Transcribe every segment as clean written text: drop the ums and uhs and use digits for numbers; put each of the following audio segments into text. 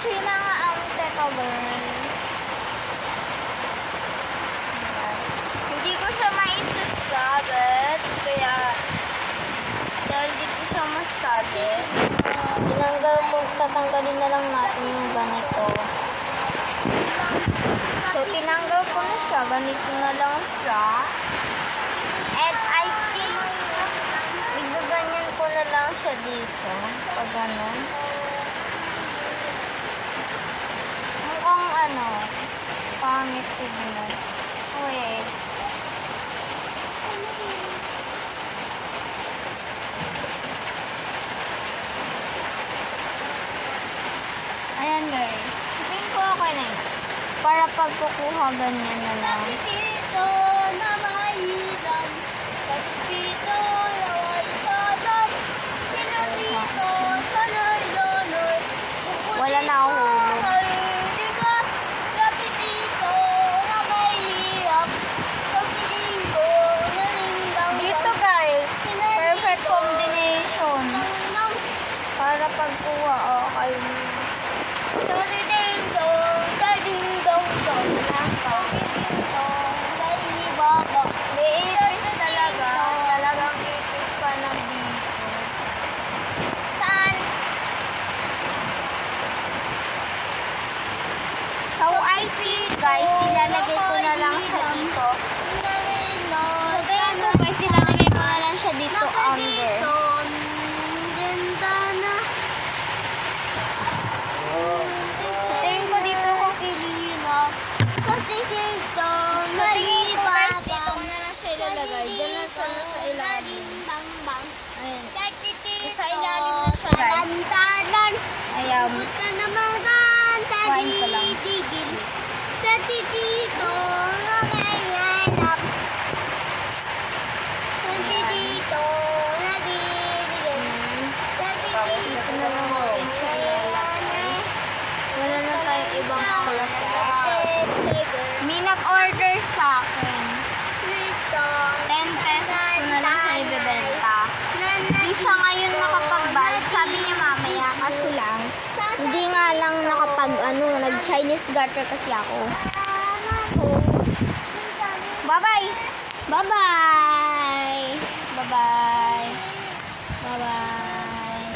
siya na nga ang teka girl. Hindi ko siya maisasabit. Kaya, dahil di ko siya masabit. Tatanggalin na lang natin yung ganito. So, tinanggal ko na siya. Ganito na lang siya. And I think, igaganyan ko na lang siya dito. Pag gano'n. Mukhang pangit tignan. Wait. Ayan guys. Tingin ko okay na yun. Para pagkukuha ganyan na lang. Dito na mailan. Dito na walisanan. Dito sa nalonoy. Wala na ako hulog. Dito na mahirap. Pagtingin ko na linggang. Dito guys. Perfect combination. Para pagkuha. Okay. May ipis talaga. Talagang ipis pa na dito. Saan? So I think guys, ilalagay ko na lang siya dito. So tingin ko guys, ilalagay ko na lang siya dito under. Tingin ko dito ko So tingin ko guys, dito ko na lang siya ilalagay. Diyan lang siya sa ilalim. Ayan. Sa ilalim na siya guys. Ayan. Kuhain ko lang. Sa titito na mayanap. Sa titito na diligin. Sa titito na lang natin siya ilalagay. Wala na tayong ibang kulay. May nag-order sa akin. 10 pesos ko na lang siya ibebenta. Hindi siya ngayon nakapagbayad. Sabi niya mamaya kasi lang. Hindi nga lang nag-Chinese garter kasi ako. So, bye-bye! Bye-bye! Bye-bye! Bye-bye!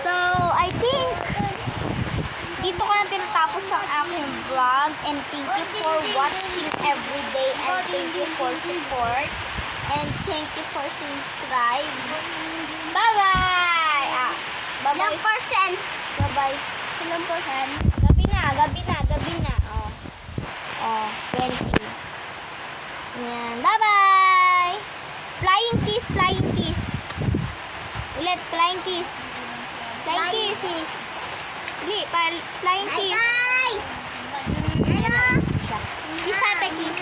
So, I think dito ko na tinatapos ang aking vlog, and thank you for watching every day, and thank you for support, and thank you for subscribe. Bye-bye! Bye-bye. Ilang percent? Bye-bye. Ilang percent? Gabi na. Oh, 20. Yan. Bye-bye! Flying kiss. Ulit, flying kiss. Flying kiss. Flying Hi kiss. guys! Ayan na siya. Kiss ate, kiss.